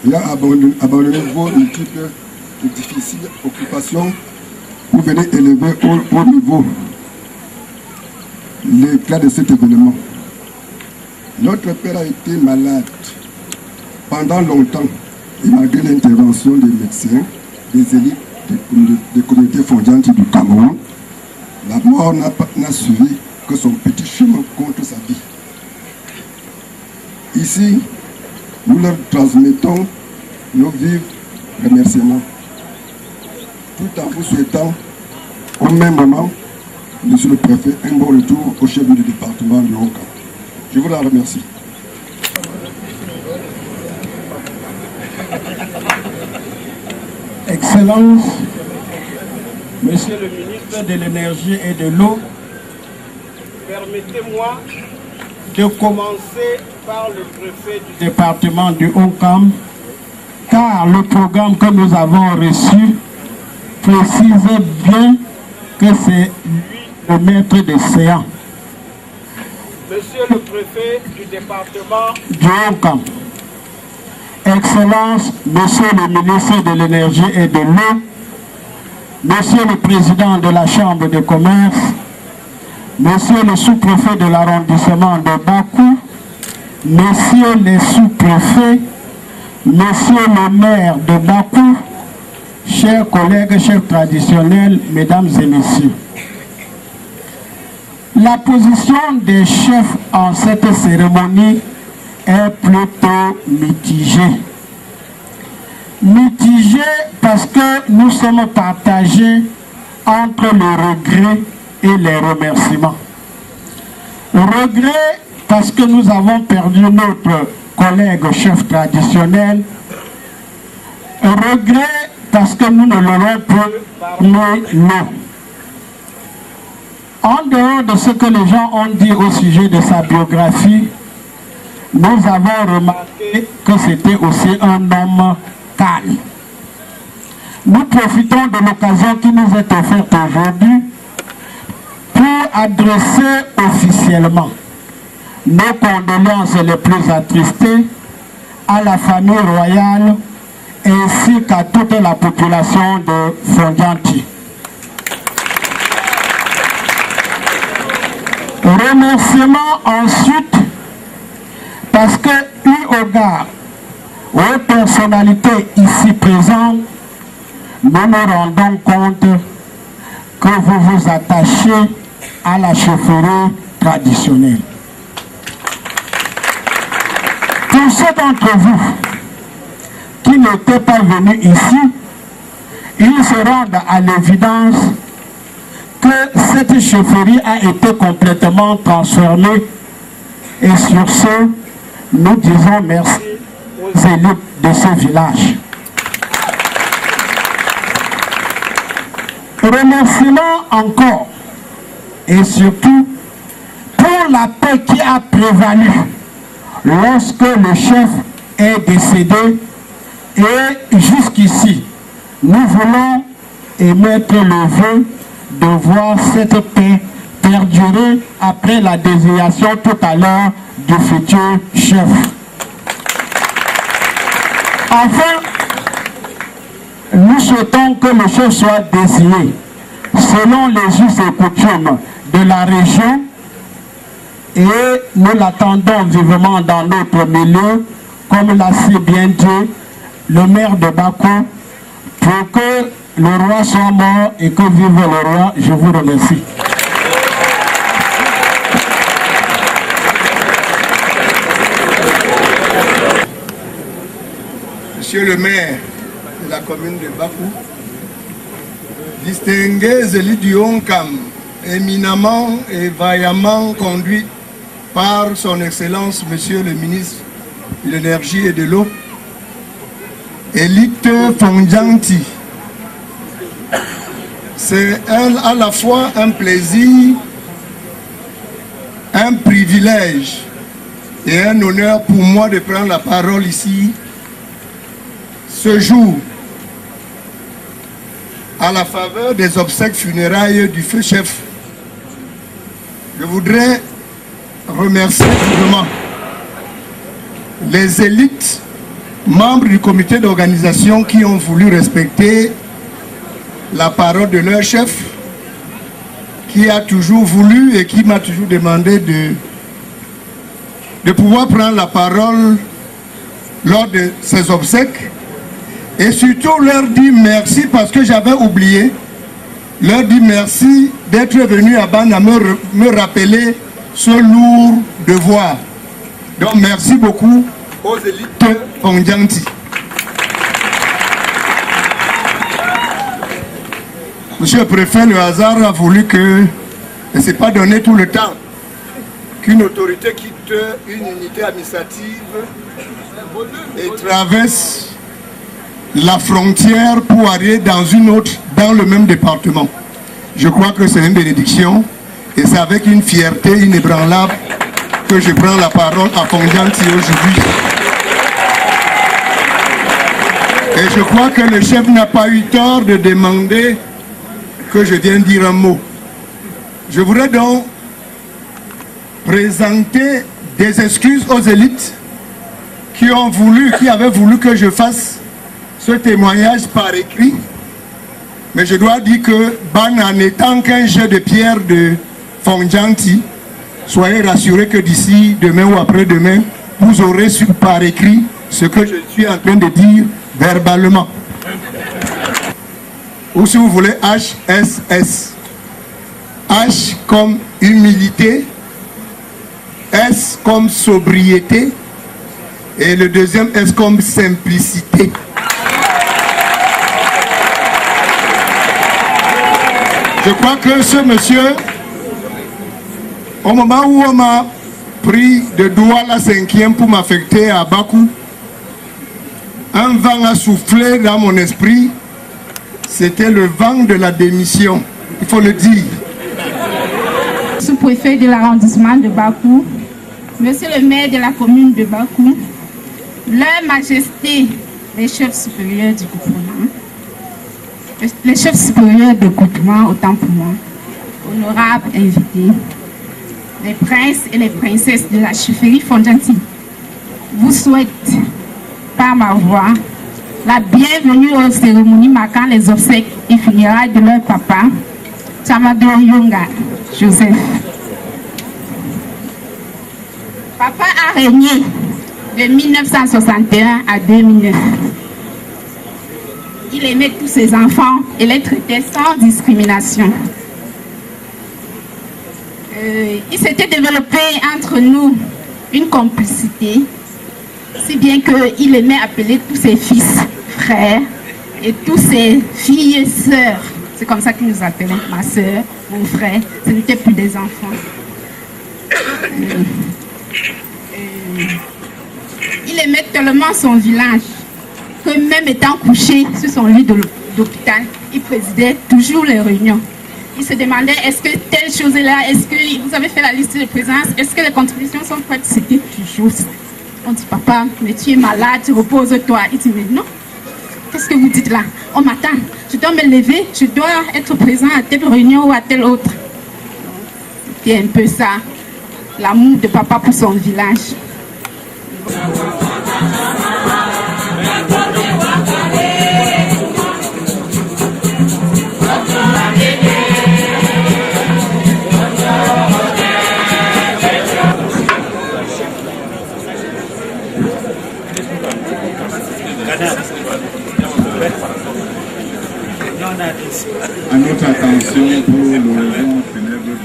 et à abandonner vos multiples et difficiles occupations, vous venez élever au niveau l'éclat de cet événement. Notre père a été malade pendant longtemps et malgré l'intervention des médecins, des élites, des communautés fondantes du Cameroun, la mort n'a suivi que son petit chemin contre sa vie. Ici, nous leur transmettons nos vifs remerciements, tout en vous souhaitant au même moment, Monsieur le Préfet, un bon retour au chef du département du Haut-Cap. Je vous la remercie. Excellence, Monsieur le ministre de l'Énergie et de l'Eau, permettez-moi de commencer par le préfet du département du Haut-Cap, car le programme que nous avons reçu précise bien que c'est lui le maître des séances. Monsieur le préfet du département du Haut-Cap, Excellence, Monsieur le ministre de l'Énergie et de l'Eau, Monsieur le président de la Chambre de commerce, Monsieur le sous-préfet de l'arrondissement de Bakou, Messieurs les sous-préfets, Monsieur le maire de Bakou, chers collègues, chers traditionnels, mesdames et messieurs. La position des chefs en cette cérémonie est plutôt mitigée. Mitigée parce que nous sommes partagés entre le regret et les remerciements. Regret parce que nous avons perdu notre collègue chef traditionnel. Regret parce que nous ne l'aurons plus nous. En dehors de ce que les gens ont dit au sujet de sa biographie, nous avons remarqué que c'était aussi un homme calme. Nous profitons de l'occasion qui nous est offerte aujourd'hui pour adresser officiellement nos condoléances les plus attristées à la famille royale ainsi qu'à toute la population de Fondianti. Remerciements ensuite parce que, eu égard aux personnalités ici présentes, nous nous rendons compte que vous vous attachez à la chefferie traditionnelle. Pour ceux d'entre vous qui n'étaient pas venus ici, ils se rendent à l'évidence que cette chefferie a été complètement transformée et sur ce, nous disons merci aux élites de ce village. Remerciements encore et surtout pour la paix qui a prévalu lorsque le chef est décédé et jusqu'ici, nous voulons émettre le vœu de voir cette paix perdurer après la désignation tout à l'heure du futur chef. Enfin, nous souhaitons que le chef soit désigné selon les us et coutumes de la région et nous l'attendons vivement dans notre milieu, comme l'a si bien dit le maire de Bakou, pour que le roi soit mort et que vive le roi. Je vous remercie. Monsieur le maire de la commune de Bakou, distingués élites du Haut-Cap, éminemment et vaillamment conduit par son Excellence, Monsieur le ministre de l'Énergie et de l'Eau, élite Fondianti. C'est à la fois un plaisir, un privilège et un honneur pour moi de prendre la parole ici ce jour à la faveur des obsèques funérailles du feu chef. Je voudrais remercier vivement les élites membres du comité d'organisation qui ont voulu respecter la parole de leur chef, qui a toujours voulu et qui m'a toujours demandé de pouvoir prendre la parole lors de ces obsèques, et surtout leur dire merci parce que j'avais oublié, leur dire merci d'être venu à Bana me rappeler ce lourd devoir. Donc merci beaucoup aux élites Fondjanti. Monsieur le préfet, le hasard a voulu que, et ce n'est pas donné tout le temps, qu'une autorité quitte une unité administrative et traverse la frontière pour aller dans une autre, dans le même département. Je crois que c'est une bénédiction et c'est avec une fierté inébranlable que je prends la parole à Fondjanti aujourd'hui. Et je crois que le chef n'a pas eu tort de demander que je vienne dire un mot. Je voudrais donc présenter des excuses aux élites qui avaient voulu que je fasse ce témoignage par écrit. Mais je dois dire que Bana n'étant qu'un jet de pierre de Fondjanti, soyez rassurés que d'ici demain ou après-demain, vous aurez su par écrit ce que je suis en train de dire verbalement. Ou si vous voulez HSS. H comme humilité, S comme sobriété et le deuxième S comme simplicité. Je crois que ce monsieur, au moment où on m'a pris de Douala 5e pour m'affecter à Bakou, un vent a soufflé dans mon esprit. C'était le vent de la démission, il faut le dire. Sous-préfet de l'arrondissement de Bakou, monsieur le maire de la commune de Bakou, leur majesté, les chefs supérieurs du gouvernement, les chefs supérieurs de gouvernement, autant pour moi, honorables invités, les princes et les princesses de la chefferie Fondjanti, vous souhaite, par ma voix, la bienvenue aux cérémonies marquant les obsèques et funérailles de leur papa, Chamado Yonga Joseph. Papa a régné de 1961 à 2009. Il aimait tous ses enfants et les traitait sans discrimination. Il s'était développé entre nous une complicité, si bien qu'il aimait appeler tous ses fils frères et tous ses filles et sœurs. C'est comme ça qu'il nous appelait, ma sœur, mon frère. Ce n'était plus des enfants. Il aimait tellement son village que même étant couché sur son lit d'hôpital, il présidait toujours les réunions. Il se demandait, est-ce que telle chose est là, est-ce que vous avez fait la liste de présence, est-ce que les contributions sont prêtes? C'était toujours ça. On dit, papa, mais tu es malade, repose-toi. Il dit, mais non, qu'est-ce que vous dites là? On m'attend, je dois me lever, je dois être présent à telle réunion ou à telle autre. C'était un peu ça, l'amour de papa pour son village. À notre attention pour le mouvement funèbre de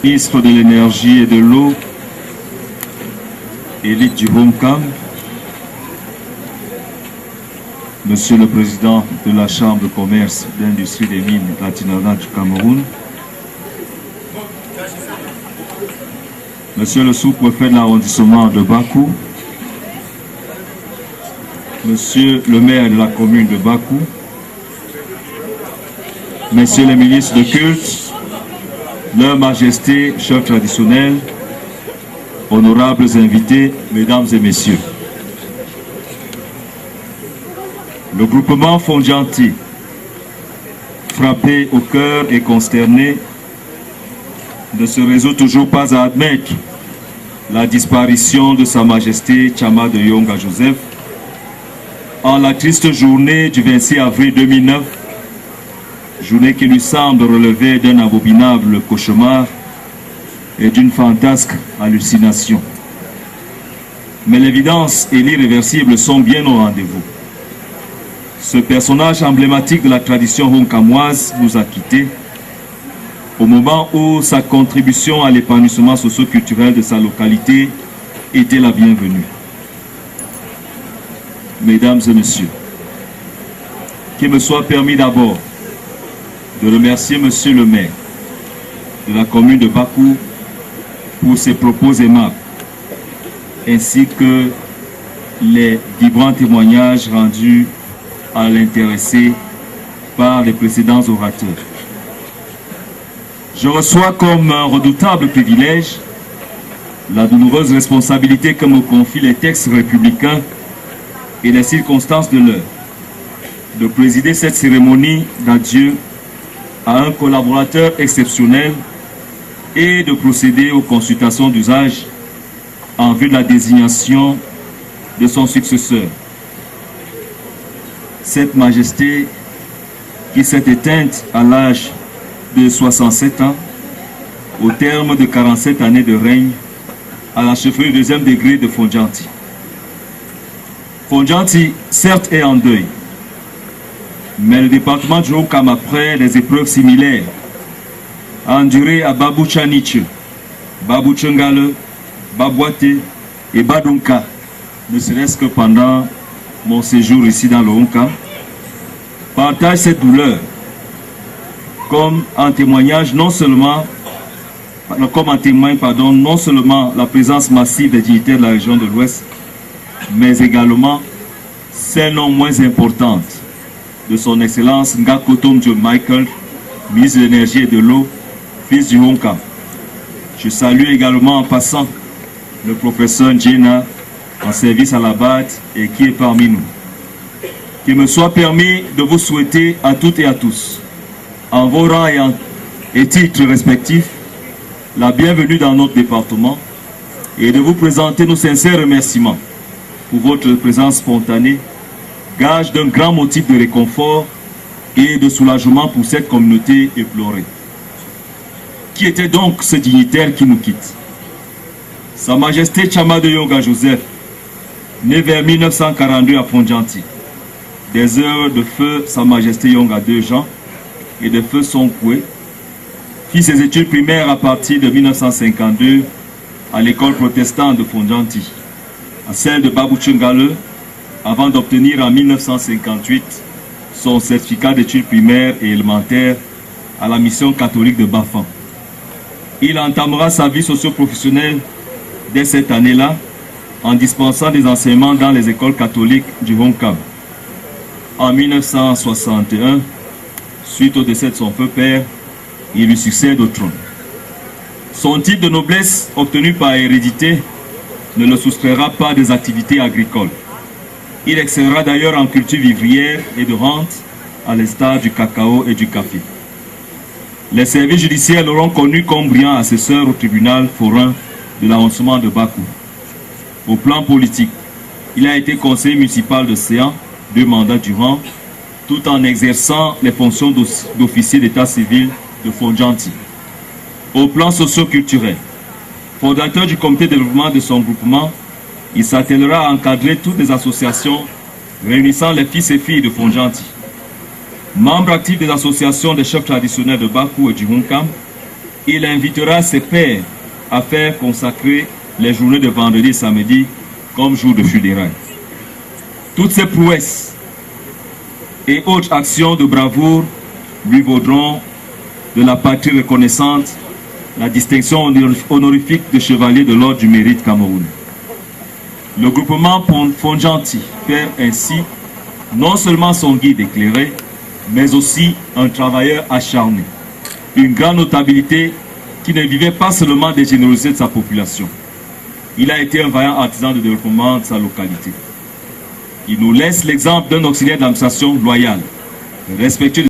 Ministre de l'énergie et de l'eau, élite du Homecam, Monsieur le Président de la Chambre de commerce d'industrie des mines latino-orientales du Cameroun, Monsieur le sous-préfet de l'arrondissement de Bakou, Monsieur le maire de la commune de Bakou, Messieurs les ministres de culte, Leur Majesté, chef traditionnel, honorables invités, Mesdames et Messieurs. Le groupement Fondjanti frappé au cœur et consterné, ne se résout toujours pas à admettre la disparition de Sa Majesté Tchama de Yonga Joseph en la triste journée du 26 avril 2009, journée qui lui semble relever d'un abominable cauchemar et d'une fantasque hallucination. Mais l'évidence et l'irréversible sont bien au rendez-vous. Ce personnage emblématique de la tradition honkamoise nous a quittés au moment où sa contribution à l'épanouissement socio-culturel de sa localité était la bienvenue. Mesdames et messieurs, qu'il me soit permis d'abord de remercier monsieur le maire de la commune de Bakou pour ses propos aimables, ainsi que les vibrants témoignages rendus à l'intéressé par les précédents orateurs. Je reçois comme un redoutable privilège la douloureuse responsabilité que me confient les textes républicains et les circonstances de l'heure, de présider cette cérémonie d'adieu à un collaborateur exceptionnel et de procéder aux consultations d'usage en vue de la désignation de son successeur. Cette majesté qui s'est éteinte à l'âge de 67 ans, au terme de 47 années de règne, à la chefferie du 2e degré de Fondjanti. Fondjanti, certes, est en deuil, mais le département du Haut-Kam, après des épreuves similaires, a enduré à Babouchaniche, Babouchengale, Babouate et Badunka, ne serait-ce que pendant mon séjour ici dans le Haut-Kam, partage cette douleur comme en témoignage non seulement la présence massive des dignitaires de la région de l'Ouest, mais également celle non moins importante de son Excellence Ngakotom John Michael, ministre de l'Énergie et de l'Eau, fils du Honka. Je salue également en passant le professeur Djena, en service à la BAD et qui est parmi nous. Qu'il me soit permis de vous souhaiter à toutes et à tous, en vos rangs et titres respectifs, la bienvenue dans notre département et de vous présenter nos sincères remerciements pour votre présence spontanée, gage d'un grand motif de réconfort et de soulagement pour cette communauté éplorée. Qui était donc ce dignitaire qui nous quitte? Sa Majesté Tchama de Yonga Joseph, né vers 1942 à Fondjanti, des heures de feu Sa Majesté Yonga II Jean et de feu Sonkwe, fit ses études primaires à partir de 1952 à l'école protestante de Fondjanti, à celle de Babouchengale, avant d'obtenir en 1958 son certificat d'études primaires et élémentaires à la mission catholique de Bafan. Il entamera sa vie socio-professionnelle dès cette année-là en dispensant des enseignements dans les écoles catholiques du Honkam. En 1961, suite au décès de son père, il lui succède au trône. Son titre de noblesse obtenu par hérédité ne le soustraira pas des activités agricoles. Il excellera d'ailleurs en culture vivrière et de rente, à l'instar du cacao et du café. Les services judiciaires l'auront connu comme brillant assesseur au tribunal forain de l'arrondissement de Bakou. Au plan politique, il a été conseiller municipal de Séan, 2 mandats durant, tout en exerçant les fonctions d'officier d'état civil de Fondjanti. Au plan socio-culturel, fondateur du comité de développement de son groupement, il s'attellera à encadrer toutes les associations réunissant les fils et filles de Fondjanti. Membre actif des associations des chefs traditionnels de Bakou et du Honkam, il invitera ses pairs à faire consacrer les journées de vendredi et samedi comme jour de funérailles. Toutes ces prouesses et autres actions de bravoure lui vaudront de la patrie reconnaissante la distinction honorifique de chevalier de l'ordre du mérite Cameroun. Le groupement Fondjanti fait ainsi non seulement son guide éclairé, mais aussi un travailleur acharné, une grande notabilité qui ne vivait pas seulement des générosités de sa population. Il a été un vaillant artisan de développement de sa localité. Il nous laisse l'exemple d'un auxiliaire d'administration loyal, respectueux